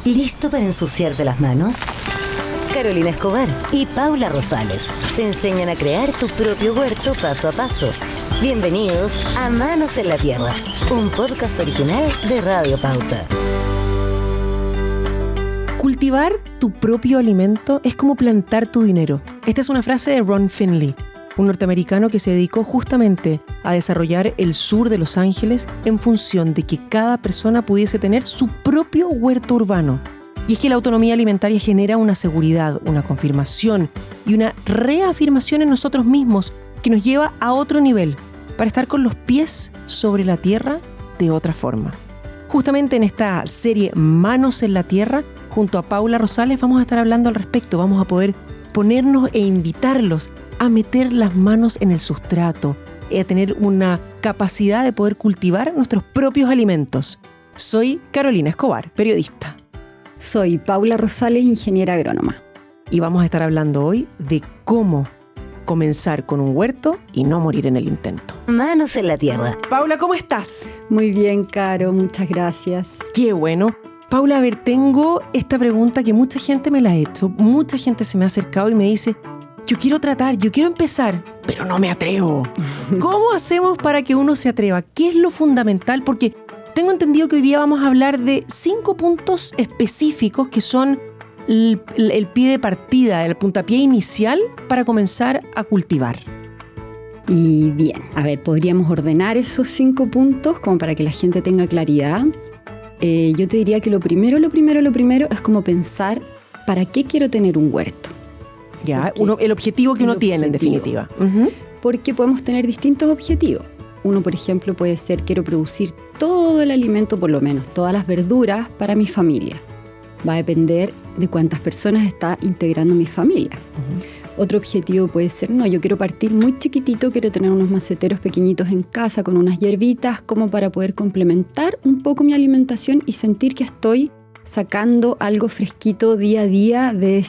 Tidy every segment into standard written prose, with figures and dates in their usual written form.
¿Listo para ensuciarte las manos? Carolina Escobar y Paula Rosales te enseñan a crear tu propio huerto paso a paso. Bienvenidos a Manos en la Tierra, un podcast original de Radio Pauta. Cultivar tu propio alimento es como plantar tu dinero. Esta es una frase de Ron Finley, un norteamericano que se dedicó justamente a desarrollar el sur de Los Ángeles en función de que cada persona pudiese tener su propio huerto urbano. Y es que la autonomía alimentaria genera una seguridad, una confirmación y una reafirmación en nosotros mismos que nos lleva a otro nivel, para estar con los pies sobre la tierra de otra forma. Justamente en esta serie Manos en la Tierra, junto a Paula Rosales, vamos a estar hablando al respecto. Vamos a poder ponernos e invitarlos a meter las manos en el sustrato, a tener una capacidad de poder cultivar nuestros propios alimentos. Soy Carolina Escobar, periodista. Soy Paula Rosales, ingeniera agrónoma. Y vamos a estar hablando hoy de cómo comenzar con un huerto y no morir en el intento. Manos en la Tierra. Paula, ¿cómo estás? Muy bien, Caro, muchas gracias. Qué bueno. Paula, a ver, tengo esta pregunta que mucha gente me la ha hecho. Mucha gente se me ha acercado y me dice: yo quiero empezar, pero no me atrevo. ¿Cómo hacemos para que uno se atreva? ¿Qué es lo fundamental? Porque tengo entendido que hoy día vamos a hablar de 5 puntos específicos que son el pie de partida, el puntapié inicial para comenzar a cultivar. Y bien, a ver, podríamos ordenar esos 5 puntos como para que la gente tenga claridad. Yo te diría que lo primero es como pensar: ¿para qué quiero tener un huerto? Ya, el objetivo que uno tiene, en definitiva. Uh-huh. Porque podemos tener distintos objetivos. Uno, por ejemplo, puede ser: quiero producir todo el alimento, por lo menos todas las verduras, para mi familia. Va a depender de cuántas personas está integrando mi familia. Uh-huh. Otro objetivo puede ser: no, yo quiero partir muy chiquitito, quiero tener unos maceteros pequeñitos en casa con unas hierbitas como para poder complementar un poco mi alimentación y sentir que estoy sacando algo fresquito día a día de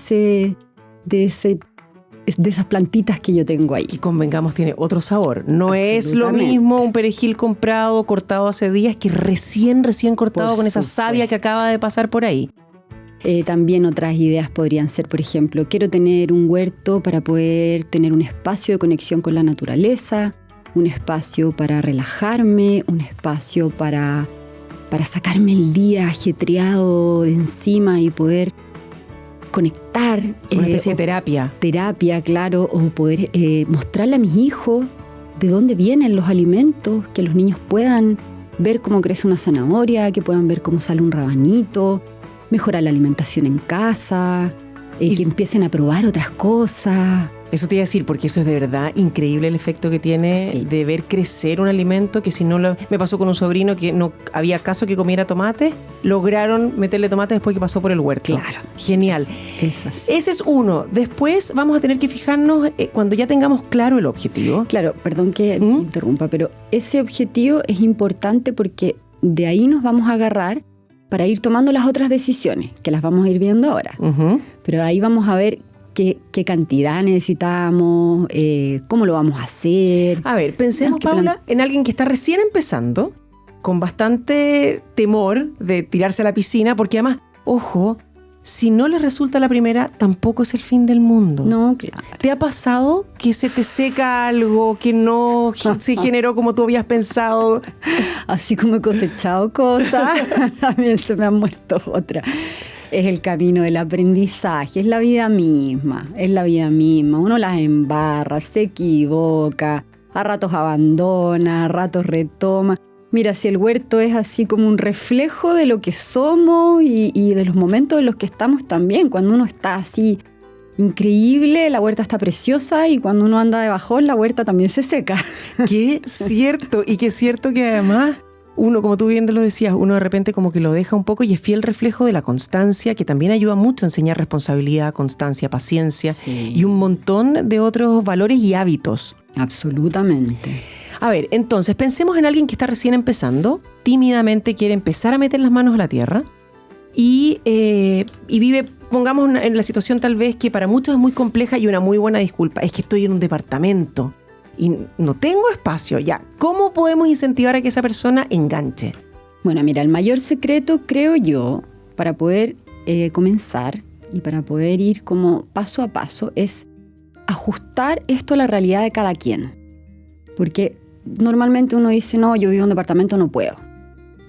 esas plantitas que yo tengo ahí. Y convengamos, tiene otro sabor. No es lo mismo un perejil comprado, cortado hace días, que recién cortado con esa savia que acaba de pasar por ahí. También otras ideas podrían ser, por ejemplo, quiero tener un huerto para poder tener un espacio de conexión con la naturaleza, un espacio para relajarme, un espacio para sacarme el día ajetreado de encima y poder conectar. Una especie de terapia. Terapia, claro, o poder mostrarle a mis hijos de dónde vienen los alimentos, que los niños puedan ver cómo crece una zanahoria, que puedan ver cómo sale un rabanito, mejorar la alimentación en casa, que empiecen a probar otras cosas. Eso te iba a decir, porque eso es de verdad increíble el efecto que tiene de ver crecer un alimento que si no me pasó con un sobrino que no había caso que comiera tomate, lograron meterle tomate después que pasó por el huerto. Claro. Genial. Ese es uno. Después vamos a tener que fijarnos cuando ya tengamos claro el objetivo. Claro, perdón que interrumpa, pero ese objetivo es importante porque de ahí nos vamos a agarrar para ir tomando las otras decisiones, que las vamos a ir viendo ahora. Uh-huh. Pero ahí vamos a ver qué cantidad necesitamos, cómo lo vamos a hacer. A ver, pensemos, Paula, en alguien que está recién empezando, con bastante temor de tirarse a la piscina, porque además, ojo, si no le resulta la primera, tampoco es el fin del mundo. No, claro. ¿Te ha pasado que se te seca algo, que no se generó como tú habías pensado? Así como he cosechado cosas, también se me han muerto otras. Es el camino del aprendizaje, es la vida misma. Uno las embarra, se equivoca, a ratos abandona, a ratos retoma. Mira, si el huerto es así como un reflejo de lo que somos y de los momentos en los que estamos también. Cuando uno está así increíble, la huerta está preciosa, y cuando uno anda de bajón, la huerta también se seca. Qué cierto, y qué cierto que además uno, como tú bien lo decías, uno de repente como que lo deja un poco y es fiel reflejo de la constancia, que también ayuda mucho a enseñar responsabilidad, constancia, paciencia y un montón de otros valores y hábitos. Absolutamente. A ver, entonces pensemos en alguien que está recién empezando, tímidamente quiere empezar a meter las manos a la tierra y vive, pongamos en la situación tal vez que para muchos es muy compleja, y una muy buena disculpa es que estoy en un departamento y no tengo espacio. Ya, ¿cómo podemos incentivar a que esa persona enganche? Bueno, mira, el mayor secreto, creo yo, para poder comenzar y para poder ir como paso a paso es ajustar esto a la realidad de cada quien. Porque normalmente uno dice, no, yo vivo en un departamento, no puedo.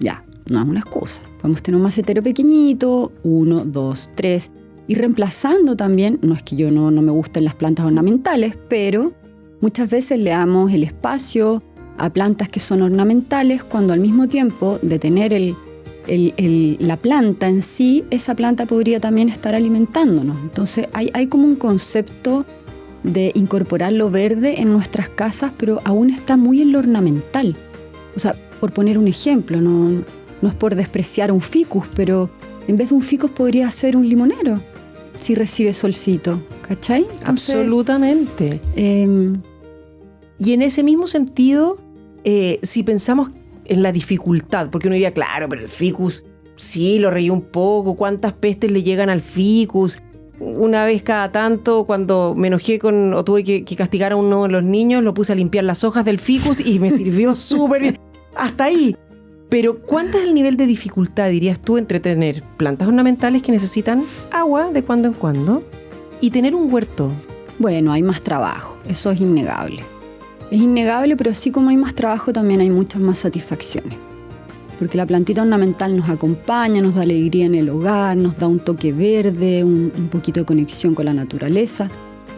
Ya, no es una excusa. Podemos tener un macetero pequeñito, 1, 2, 3, y reemplazando también, no es que yo no me gusten las plantas ornamentales, pero muchas veces le damos el espacio a plantas que son ornamentales cuando al mismo tiempo de tener la planta en sí, esa planta podría también estar alimentándonos. Entonces hay como un concepto de incorporar lo verde en nuestras casas, pero aún está muy en lo ornamental. O sea, por poner un ejemplo, no es por despreciar un ficus, pero en vez de un ficus podría ser un limonero, si recibe solcito, ¿cachai? Entonces, absolutamente. Y en ese mismo sentido, si pensamos en la dificultad, porque uno diría, claro, pero el ficus sí lo reí un poco, ¿cuántas pestes le llegan al ficus? Una vez cada tanto, cuando me enojé o tuve que castigar a uno de los niños, lo puse a limpiar las hojas del ficus y me sirvió súper bien. Hasta ahí. Pero ¿cuánto es el nivel de dificultad, dirías tú, entre tener plantas ornamentales que necesitan agua de cuando en cuando y tener un huerto? Bueno, hay más trabajo, eso es innegable. Es innegable, pero así como hay más trabajo, también hay muchas más satisfacciones. Porque la plantita ornamental nos acompaña, nos da alegría en el hogar, nos da un toque verde, un poquito de conexión con la naturaleza,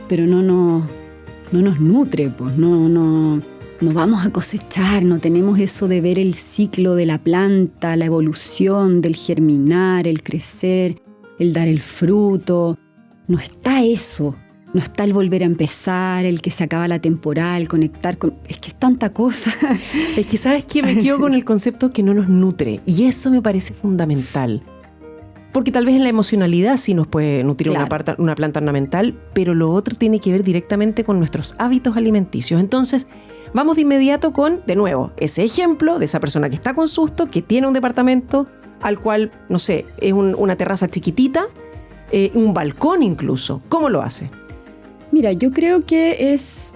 pero no nos nutre, pues no vamos a cosechar, no tenemos eso de ver el ciclo de la planta, la evolución del germinar, el crecer, el dar el fruto. No está eso. No está el volver a empezar, el que se acaba la temporada, el conectar con... Es que es tanta cosa. Es que, ¿sabes qué? Me quedo con el concepto que no nos nutre. Y eso me parece fundamental. Porque tal vez en la emocionalidad sí nos puede nutrir una planta ornamental, pero lo otro tiene que ver directamente con nuestros hábitos alimenticios. Entonces, vamos de inmediato con, de nuevo, ese ejemplo de esa persona que está con susto, que tiene un departamento al cual, no sé, es una terraza chiquitita, un balcón incluso. ¿Cómo lo hace? Mira, yo creo que es...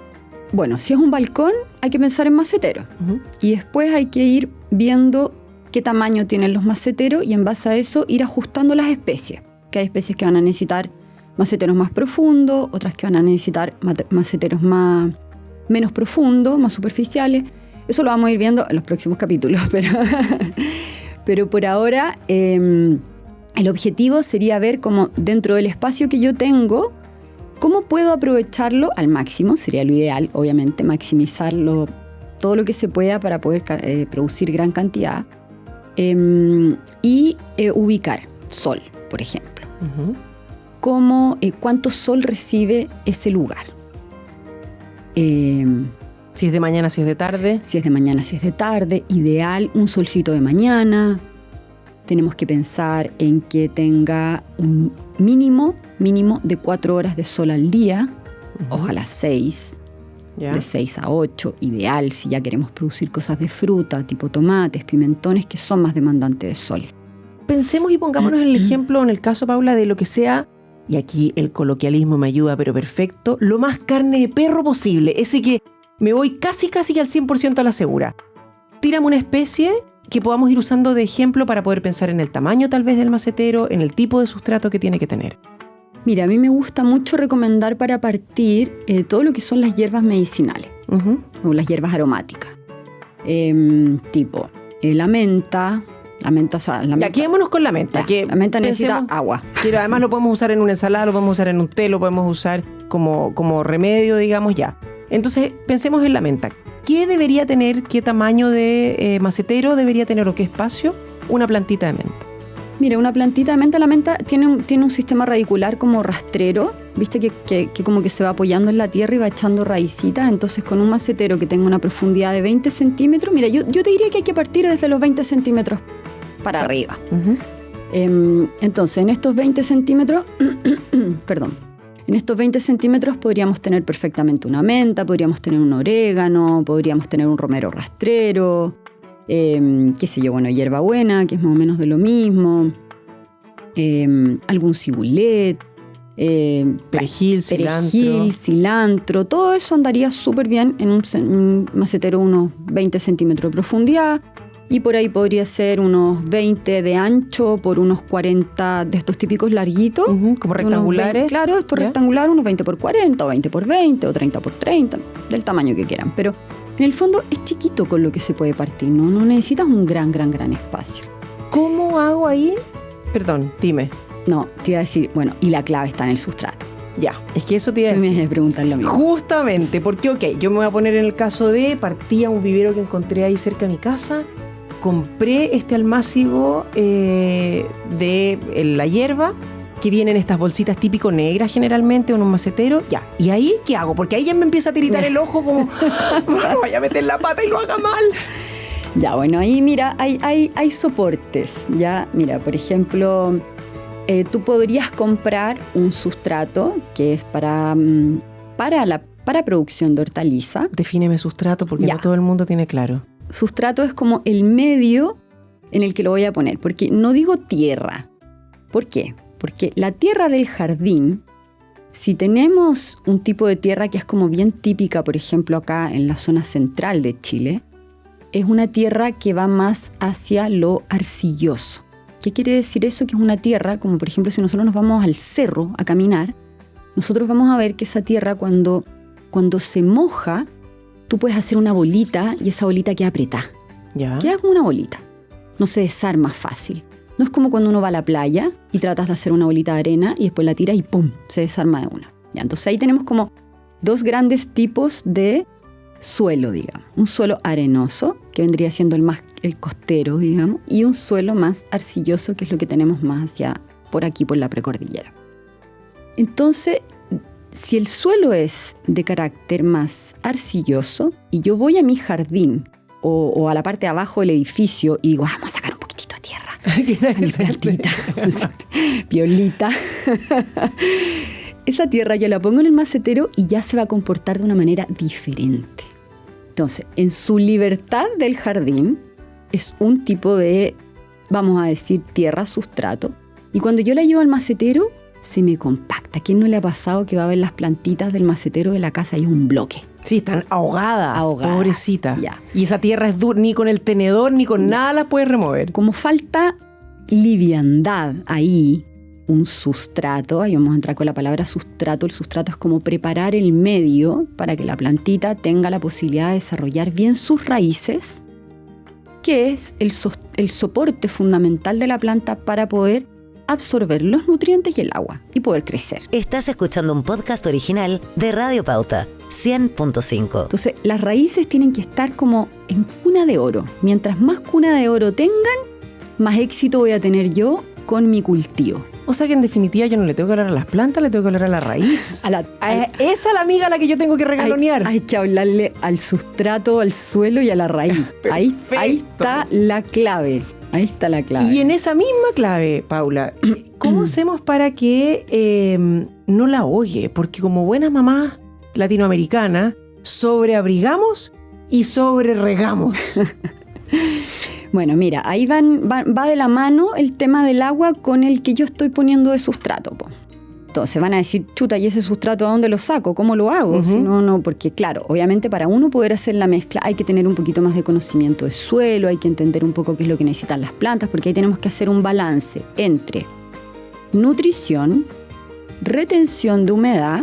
Bueno, si es un balcón, hay que pensar en macetero. Uh-huh. Y después hay que ir viendo qué tamaño tienen los maceteros y en base a eso ir ajustando las especies. Que hay especies que van a necesitar maceteros más profundos, otras que van a necesitar maceteros menos profundos, más superficiales. Eso lo vamos a ir viendo en los próximos capítulos. Pero por ahora, el objetivo sería ver cómo dentro del espacio que yo tengo, ¿cómo puedo aprovecharlo al máximo? Sería lo ideal, obviamente, maximizarlo todo lo que se pueda para poder producir gran cantidad. Y ubicar sol, por ejemplo. Uh-huh. ¿Cuánto sol recibe ese lugar? Si es de mañana, si es de tarde. Si es de mañana, si es de tarde. Ideal, un solcito de mañana. Tenemos que pensar en que tenga un mínimo de 4 horas de sol al día, uh-huh. Ojalá 6, de 6 a 8, ideal si ya queremos producir cosas de fruta, tipo tomates, pimentones, que son más demandantes de sol. Pensemos y pongámonos en el ejemplo, en el caso, Paula, de lo que sea, y aquí el coloquialismo me ayuda, pero perfecto, lo más carne de perro posible, ese que me voy casi al 100% a la segura. Tírame una especie que podamos ir usando de ejemplo para poder pensar en el tamaño tal vez del macetero, en el tipo de sustrato que tiene que tener. Mira, a mí me gusta mucho recomendar para partir todo lo que son las hierbas medicinales, uh-huh. O las hierbas aromáticas, tipo la menta. Ya, quedémonos con la menta. La menta necesita agua. Pero además lo podemos usar en una ensalada, lo podemos usar en un té, lo podemos usar como remedio, digamos, ya. Entonces, pensemos en la menta. ¿Qué debería tener, qué tamaño de macetero debería tener o qué espacio una plantita de menta? Mira, una plantita de menta, la menta tiene un sistema radicular como rastrero, viste que como que se va apoyando en la tierra y va echando raicitas. Entonces con un macetero que tenga una profundidad de 20 centímetros, mira, yo te diría que hay que partir desde los 20 centímetros para arriba. Uh-huh. Entonces en estos 20 centímetros, en estos 20 centímetros podríamos tener perfectamente una menta, podríamos tener un orégano, podríamos tener un romero rastrero, qué sé yo, bueno, hierbabuena, que es más o menos de lo mismo, algún cibulet, perejil, cilantro, todo eso andaría súper bien en un macetero unos 20 centímetros de profundidad. y por ahí podría ser unos 20 de ancho por unos 40 de estos típicos larguitos. Como rectangulares. Claro, estos rectangulares, unos 20 por 40 o 20 por 20 o 30 por 30, del tamaño que quieran. Pero en el fondo es chiquito con lo que se puede partir, ¿no? No necesitas un gran espacio. ¿Cómo hago ahí? Perdón, dime. No, te iba a decir, bueno, y la clave está en el sustrato. Ya, es que eso te iba a Tú decir. me preguntas lo mismo. Justamente, porque yo me voy a poner en el caso de partí a un vivero que encontré ahí cerca de mi casa, compré este almácigo de la hierba, que vienen estas bolsitas típico negras generalmente, o en un macetero, ya. ¿Y ahí qué hago? Porque ahí ya me empieza a tiritar el ojo como, vaya a meter la pata y lo haga mal. Ya, bueno, ahí mira, hay soportes, ya. Mira, por ejemplo, tú podrías comprar un sustrato que es para producción de hortaliza. Defíneme sustrato porque Ya. no todo el mundo tiene claro. Sustrato es como el medio en el que lo voy a poner, porque no digo tierra. ¿Por qué? Porque la tierra del jardín, si tenemos un tipo de tierra que es como bien típica, por ejemplo, acá en la zona central de Chile, es una tierra que va más hacia lo arcilloso. ¿Qué quiere decir eso? Que es una tierra, como por ejemplo si nosotros nos vamos al cerro a caminar, nosotros vamos a ver que esa tierra cuando se moja, tú puedes hacer una bolita y esa bolita queda apretada. Ya. Queda como una bolita. No se desarma fácil. No es como cuando uno va a la playa y tratas de hacer una bolita de arena y después la tiras y ¡pum! Se desarma de una. Ya, entonces ahí tenemos como dos grandes tipos de suelo, digamos. Un suelo arenoso, que vendría siendo el costero, digamos, y un suelo más arcilloso, que es lo que tenemos más hacia por aquí, por la precordillera. Entonces, si el suelo es de carácter más arcilloso y yo voy a mi jardín o a la parte de abajo del edificio y digo, vamos a sacar un poquitito de tierra a mi plantita, violita, esa tierra yo la pongo en el macetero y ya se va a comportar de una manera diferente. Entonces, en su libertad del jardín es un tipo de, vamos a decir, tierra sustrato, y cuando yo la llevo al macetero se me compacta. ¿A quién no le ha pasado que va a ver las plantitas del macetero de la casa y es un bloque? Sí, están ahogadas, pobrecita. Ya. Y esa tierra es dura, ni con el tenedor ni con nada la puedes remover. Como falta liviandad ahí, un sustrato, ahí vamos a entrar con la palabra sustrato. El sustrato es como preparar el medio para que la plantita tenga la posibilidad de desarrollar bien sus raíces, que es el soporte fundamental de la planta para poder absorber los nutrientes y el agua y poder crecer. Estás escuchando un podcast original de Radio Pauta, 100.5. Entonces, las raíces tienen que estar como en cuna de oro. Mientras más cuna de oro tengan, más éxito voy a tener yo con mi cultivo. O sea que en definitiva yo no le tengo que hablar a las plantas, le tengo que hablar a la raíz. Esa es la amiga a la que yo tengo que regalonear. Hay que hablarle al sustrato, al suelo y a la raíz. Ahí está la clave. Ahí está la clave. Y en esa misma clave, Paula, ¿cómo hacemos para que no la ahogue? Porque como buenas mamás latinoamericanas, sobreabrigamos y sobreregamos. Bueno, mira, ahí va de la mano el tema del agua con el que yo estoy poniendo de sustrato, po. Entonces van a decir, chuta, ¿y ese sustrato a dónde lo saco? ¿Cómo lo hago? Uh-huh. Si no, porque claro, obviamente para uno poder hacer la mezcla hay que tener un poquito más de conocimiento de suelo, hay que entender un poco qué es lo que necesitan las plantas, porque ahí tenemos que hacer un balance entre nutrición, retención de humedad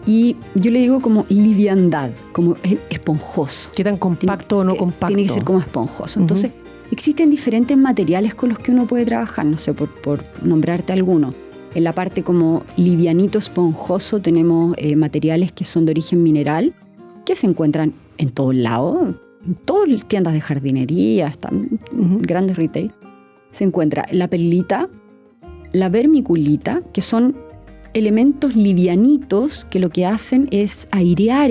y yo le digo como liviandad, como esponjoso. ¿Qué tan compacto o no compacto? Tiene que ser como esponjoso. Entonces, existen diferentes materiales con los que uno puede trabajar, no sé, por nombrarte alguno. En la parte como livianito, esponjoso, tenemos materiales que son de origen mineral, que se encuentran en todos lados, en todas las tiendas de jardinería, hasta grandes retail. Se encuentra la perlita, la vermiculita, que son elementos livianitos que lo que hacen es airear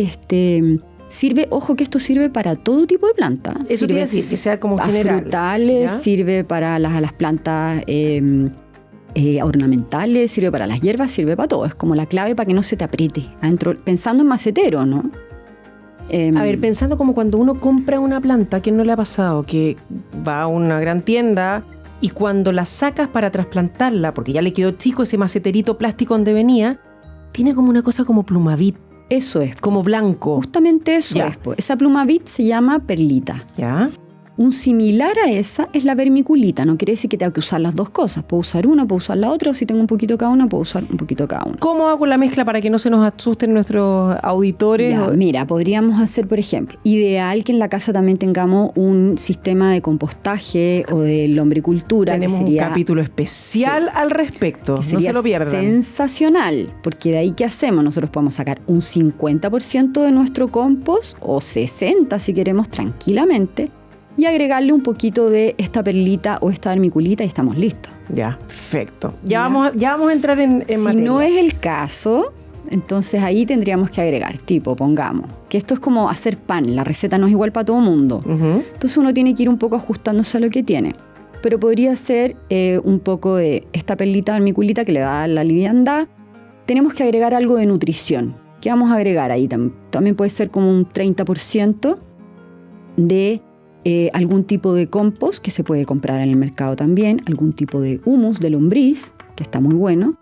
sirve, ojo que esto sirve para todo tipo de plantas. Eso quiere decir que sea como general. Frutales, ¿ya? Sirve para las plantas ornamentales, sirve para las hierbas, sirve para todo. Es como la clave para que no se te apriete adentro, pensando en macetero, ¿no? A ver, pensando como cuando uno compra una planta, ¿qué no le ha pasado? Que va a una gran tienda y cuando la sacas para trasplantarla, porque ya le quedó chico ese maceterito plástico donde venía, tiene como una cosa como plumavit. Eso es. Como blanco. Justamente eso ya. es. Pues. Esa plumavit se llama perlita. ¿Ya? Un similar a esa es la vermiculita. No quiere decir que tenga que usar las dos cosas. Puedo usar una, puedo usar la otra, o si tengo un poquito cada una, puedo usar un poquito cada una. ¿Cómo hago la mezcla para que no se nos asusten nuestros auditores? Ya, mira, podríamos hacer, por ejemplo, ideal que en la casa también tengamos un sistema de compostaje o de lombricultura. Tenemos que sería, un capítulo especial al respecto. que No sería se lo pierdan. sensacional, porque de ahí ¿qué hacemos? Nosotros podemos sacar un 50% de nuestro compost, o 60% si queremos, tranquilamente, y agregarle un poquito de esta perlita o esta vermiculita y estamos listos. Ya, perfecto. Ya vamos a entrar en materia. Si no es el caso, entonces ahí tendríamos que agregar, tipo, pongamos, que esto es como hacer pan, la receta no es igual para todo el mundo. Ujú. Entonces uno tiene que ir un poco ajustándose a lo que tiene. Pero podría ser un poco de esta perlita vermiculita que le da la liviandad. Tenemos que agregar algo de nutrición. ¿Qué vamos a agregar ahí? También puede ser como un 30% de algún tipo de compost que se puede comprar en el mercado también, algún tipo de humus de lombriz, que está muy bueno.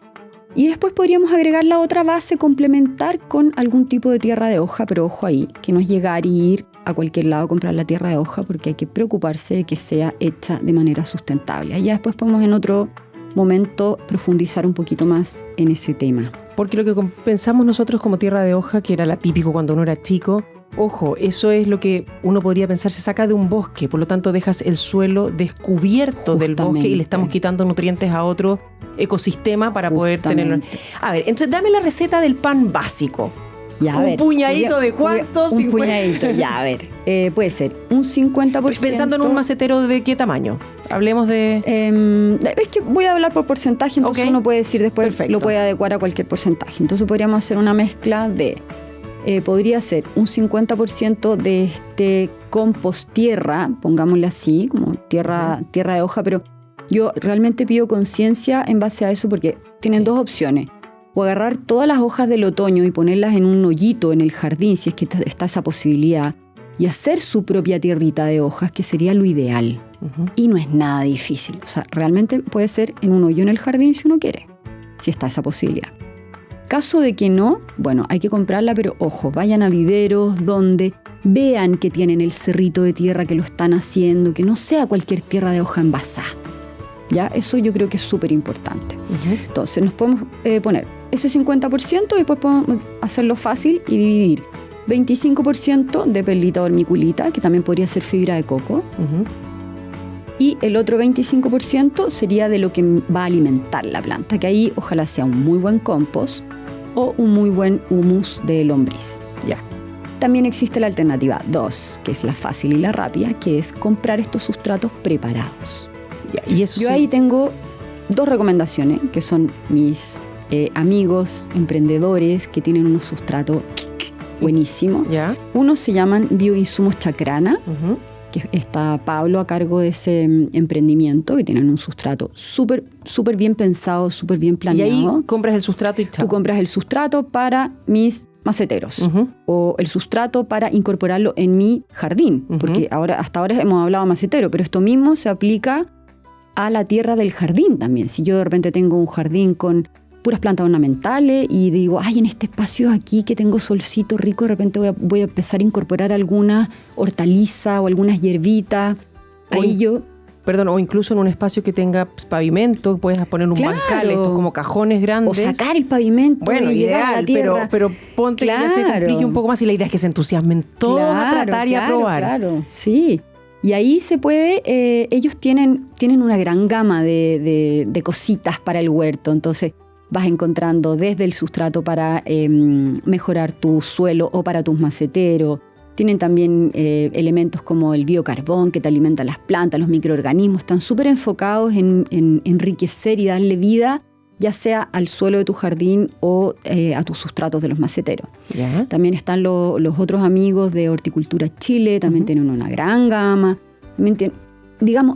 Y después podríamos agregar la otra base, complementar con algún tipo de tierra de hoja, pero ojo ahí, que no es llegar y ir a cualquier lado a comprar la tierra de hoja, porque hay que preocuparse de que sea hecha de manera sustentable. Allá después podemos en otro momento profundizar un poquito más en ese tema. Porque lo que pensamos nosotros como tierra de hoja, que era la típico cuando uno era chico, ojo, eso es lo que uno podría pensar, se saca de un bosque, por lo tanto dejas el suelo descubierto del bosque y le estamos quitando nutrientes a otro ecosistema para poder tenerlo. A ver, entonces dame la receta del pan básico. Ya, a ver, puñadito de cuántos. Un puñadito, ya, a ver. Puede ser un 50%. Pensando en un macetero de qué tamaño. Hablemos de... Es que voy a hablar por porcentaje, entonces uno puede decir después, perfecto, lo puede adecuar a cualquier porcentaje. Entonces podríamos hacer una mezcla de... podría ser un 50% de este compost tierra, pongámosle así, como tierra de hoja, pero yo realmente pido conciencia en base a eso porque tienen dos opciones. O agarrar todas las hojas del otoño y ponerlas en un hoyito en el jardín, si es que está esa posibilidad, y hacer su propia tierrita de hojas, que sería lo ideal. Y no es nada difícil. O sea, realmente puede ser en un hoyo en el jardín si uno quiere, si está esa posibilidad. Caso de que no, bueno, hay que comprarla, pero ojo, vayan a viveros donde vean que tienen el cerrito de tierra que lo están haciendo, que no sea cualquier tierra de hoja envasada. ¿Ya? Eso yo creo que es súper importante. Entonces nos podemos poner ese 50% y después podemos hacerlo fácil y dividir 25% de perlita o vermiculita, que también podría ser fibra de coco, y el otro 25% sería de lo que va a alimentar la planta, que ahí ojalá sea un muy buen compost o un muy buen humus de lombriz. Ya. También existe la alternativa 2, que es la fácil y la rápida, que es comprar estos sustratos preparados. Ya, y eso Yo ahí tengo dos recomendaciones, que son mis amigos emprendedores que tienen unos sustratos buenísimos. ¿Ya? Unos se llaman Bioinsumos Chacrana, que está Pablo a cargo de ese emprendimiento, que tienen un sustrato súper bien pensado, súper bien planeado. Y ahí compras el sustrato y chao. Tú compras el sustrato para mis maceteros o el sustrato para incorporarlo en mi jardín, porque hasta ahora hemos hablado de macetero, pero esto mismo se aplica a la tierra del jardín también. Si yo de repente tengo un jardín con puras plantas ornamentales y digo, ay, en este espacio aquí que tengo solcito rico, de repente voy a empezar a incorporar alguna hortaliza o algunas hierbitas. O incluso en un espacio que tenga pavimento, puedes poner un bancal, estos como cajones grandes. O sacar el pavimento. Bueno, ideal, a la tierra. Pero ponte que ya se complique un poco más y la idea es que se entusiasmen todos a tratar y a probar. Claro, sí. Y ahí se puede, ellos tienen una gran gama de cositas para el huerto, entonces vas encontrando desde el sustrato para mejorar tu suelo o para tus maceteros. Tienen también elementos como el biocarbón que te alimenta las plantas, los microorganismos. Están súper enfocados en enriquecer y darle vida, ya sea al suelo de tu jardín o a tus sustratos de los maceteros. ¿Ya? También están los otros amigos de Horticultura Chile, también tienen una gran gama. También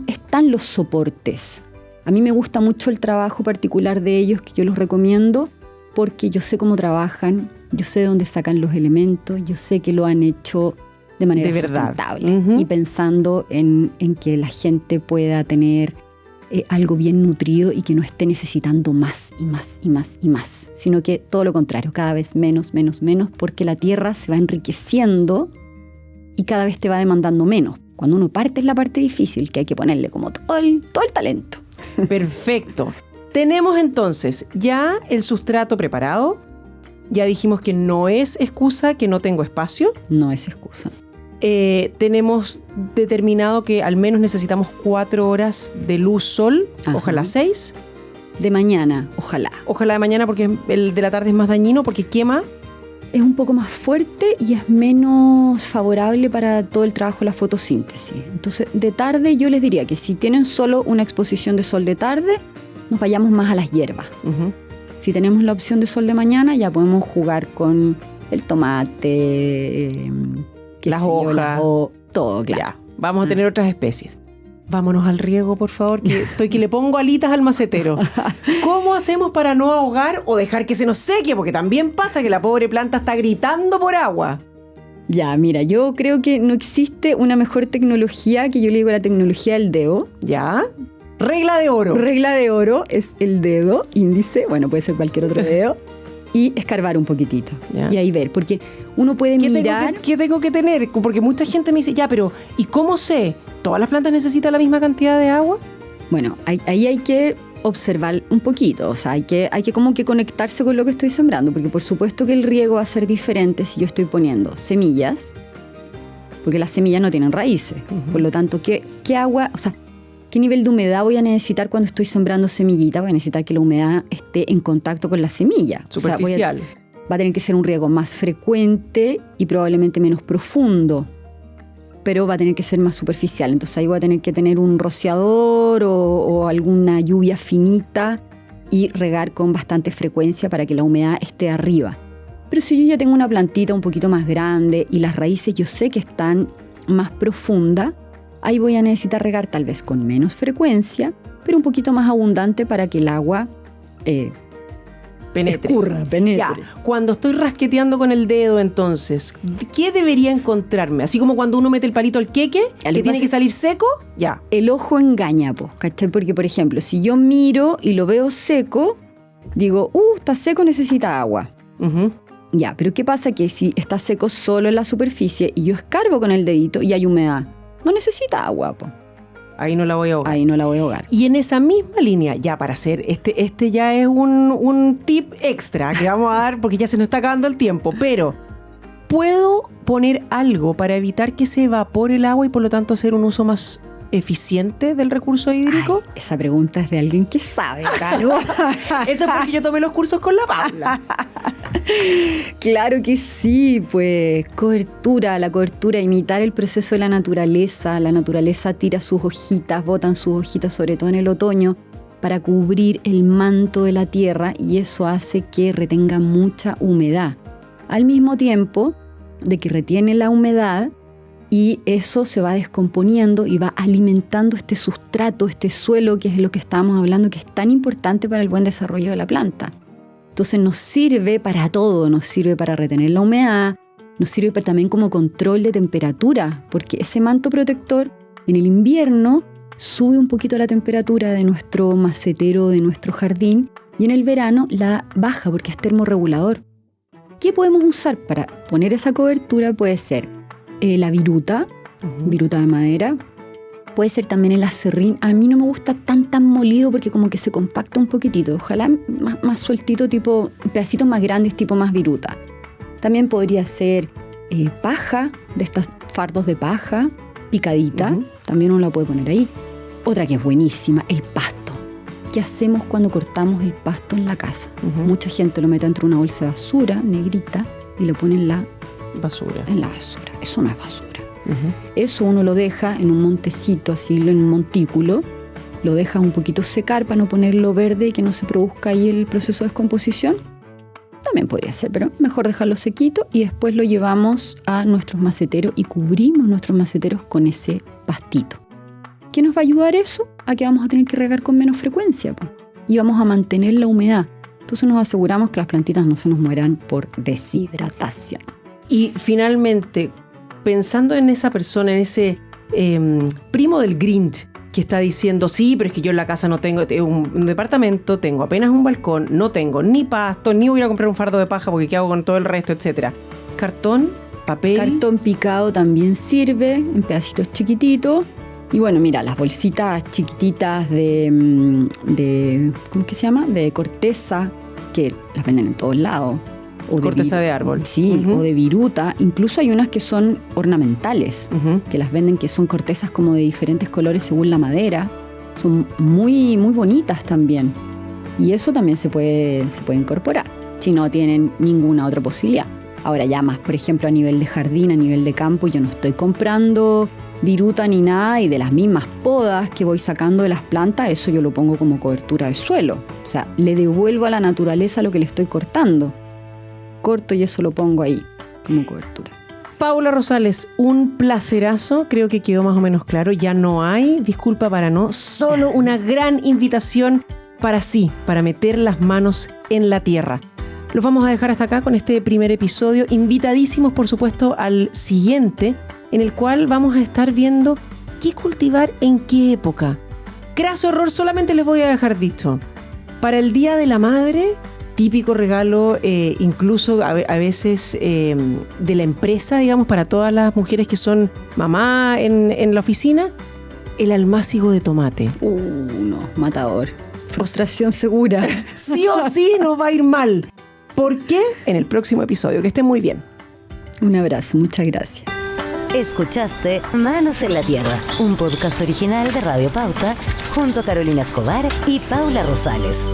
están los soportes. A mí me gusta mucho el trabajo particular de ellos, que yo los recomiendo, porque yo sé cómo trabajan, yo sé de dónde sacan los elementos, yo sé que lo han hecho de manera sustentable y pensando en que la gente pueda tener algo bien nutrido y que no esté necesitando más y más y más y más, sino que todo lo contrario, cada vez menos, porque la tierra se va enriqueciendo y cada vez te va demandando menos. Cuando uno parte es la parte difícil, que hay que ponerle como todo el talento. Perfecto. Tenemos entonces ya el sustrato preparado. Ya dijimos que no es excusa que no tengo espacio. No es excusa. Tenemos determinado que al menos necesitamos 4 horas de luz sol, Ajá. ojalá 6. De mañana, ojalá. Ojalá de mañana porque el de la tarde es más dañino porque quema. Es un poco más fuerte y es menos favorable para todo el trabajo de la fotosíntesis. Entonces, de tarde yo les diría que si tienen solo una exposición de sol de tarde, nos vayamos más a las hierbas. Uh-huh. Si tenemos la opción de sol de mañana, ya podemos jugar con el tomate, las hojas, todo, claro. Ya, vamos a tener otras especies. Vámonos al riego, por favor, que le pongo alitas al macetero. ¿Cómo hacemos para no ahogar o dejar que se nos seque? Porque también pasa que la pobre planta está gritando por agua. Ya, mira, yo creo que no existe una mejor tecnología que yo le digo la tecnología del dedo. ¿Ya? Regla de oro. Regla de oro es el dedo índice, bueno, puede ser cualquier otro dedo, y escarbar un poquitito. Ya. Y ahí ver, porque uno puede mirar... ¿Qué tengo que tener? Porque mucha gente me dice, ya, pero ¿y cómo sé? ¿Todas las plantas necesitan la misma cantidad de agua? Bueno, ahí hay que observar un poquito, o sea, hay que como que conectarse con lo que estoy sembrando, porque por supuesto que el riego va a ser diferente si yo estoy poniendo semillas, porque las semillas no tienen raíces. Uh-huh. Por lo tanto, ¿qué agua, o sea, qué nivel de humedad voy a necesitar cuando estoy sembrando semillitas? Voy a necesitar que la humedad esté en contacto con la semilla. Superficial. O sea, va a tener que ser un riego más frecuente y probablemente menos profundo, pero va a tener que ser más superficial. Entonces ahí voy a tener que tener un rociador o alguna lluvia finita y regar con bastante frecuencia para que la humedad esté arriba. Pero si yo ya tengo una plantita un poquito más grande y las raíces yo sé que están más profundas, ahí voy a necesitar regar tal vez con menos frecuencia, pero un poquito más abundante para que el agua penetre. Penetre. Ya, cuando estoy rasqueteando con el dedo, entonces, ¿qué debería encontrarme? Así como cuando uno mete el palito al queque, que tiene que salir seco, ya. El ojo engaña, ¿cachai? Porque, por ejemplo, si yo miro y lo veo seco, digo, está seco, necesita agua. Uh-huh. Ya, pero ¿qué pasa? Que si está seco solo en la superficie y yo escarbo con el dedito y hay humedad, no necesita agua, Ahí no la voy a ahogar. Ahí no la voy a ahogar. Y en esa misma línea, ya para hacer, este ya es un tip extra que vamos a dar porque ya se nos está acabando el tiempo, pero ¿puedo poner algo para evitar que se evapore el agua y por lo tanto hacer un uso más eficiente del recurso hídrico? Ay, esa pregunta es de alguien que sabe, Caro. Eso es porque yo tomé los cursos con la Paula. Claro que sí, pues la cobertura, imitar el proceso de la naturaleza. La naturaleza tira sus hojitas, botan sus hojitas, sobre todo en el otoño, para cubrir el manto de la tierra y eso hace que retenga mucha humedad. Al mismo tiempo de que retiene la humedad y eso se va descomponiendo y va alimentando este sustrato, este suelo, que es lo que estábamos hablando, que es tan importante para el buen desarrollo de la planta. Entonces nos sirve para todo, nos sirve para retener la humedad, nos sirve también como control de temperatura, porque ese manto protector en el invierno sube un poquito la temperatura de nuestro macetero, de nuestro jardín, y en el verano la baja porque es termorregulador. ¿Qué podemos usar para poner esa cobertura? Puede ser la viruta, viruta de madera. Puede ser también el acerrín. A mí no me gusta tan molido porque como que se compacta un poquitito. Ojalá más sueltito, tipo pedacitos más grandes, tipo más viruta. También podría ser paja, de estos fardos de paja, picadita. Uh-huh. También uno la puede poner ahí. Otra que es buenísima, el pasto. ¿Qué hacemos cuando cortamos el pasto en la casa? Uh-huh. Mucha gente lo mete dentro de una bolsa de basura negrita y lo pone en la basura. Eso no es basura. Uh-huh. Eso uno lo deja en un montecito, así en un montículo, lo dejas un poquito secar para no ponerlo verde y que no se produzca ahí el proceso de descomposición. También podría ser, pero mejor dejarlo sequito y después lo llevamos a nuestros maceteros y cubrimos nuestros maceteros con ese pastito. ¿Qué nos va a ayudar eso? A que vamos a tener que regar con menos frecuencia y vamos a mantener la humedad. Entonces nos aseguramos que las plantitas no se nos mueran por deshidratación. Y finalmente, pensando en esa persona, en ese primo del Grinch que está diciendo, sí, pero es que yo en la casa no tengo un departamento, tengo apenas un balcón, no tengo ni pasto, ni voy a ir a comprar un fardo de paja porque qué hago con todo el resto, etcétera. Cartón, papel. Cartón picado también sirve en pedacitos chiquititos. Y bueno, mira, las bolsitas chiquititas de ¿cómo que se llama? De corteza, que las venden en todos lados. O corteza de árbol. Sí, o de viruta. Incluso hay unas que son ornamentales, que las venden, que son cortezas como de diferentes colores según la madera. Son muy, muy bonitas también. Y eso también se puede incorporar, si no tienen ninguna otra posibilidad. Ahora ya más, por ejemplo, a nivel de jardín, a nivel de campo, yo no estoy comprando viruta ni nada, y de las mismas podas que voy sacando de las plantas, eso yo lo pongo como cobertura de suelo. O sea, le devuelvo a la naturaleza lo que le estoy cortando. Corto y eso lo pongo ahí como cobertura. Paula Rosales, un placerazo, creo que quedó más o menos claro, ya no hay disculpa para no, solo una gran invitación para sí, para meter las manos en la tierra. Los vamos a dejar hasta acá con este primer episodio, invitadísimos por supuesto al siguiente, en el cual vamos a estar viendo qué cultivar en qué época. Craso error, solamente les voy a dejar dicho, para el Día de la Madre, típico regalo, incluso a veces de la empresa, digamos, para todas las mujeres que son mamá en la oficina, el almácigo de tomate. No, matador. Frustración segura. Sí o sí nos va a ir mal. ¿Por qué? En el próximo episodio. Que estén muy bien. Un abrazo, muchas gracias. Escuchaste Manos en la Tierra, un podcast original de Radio Pauta, junto a Carolina Escobar y Paula Rosales.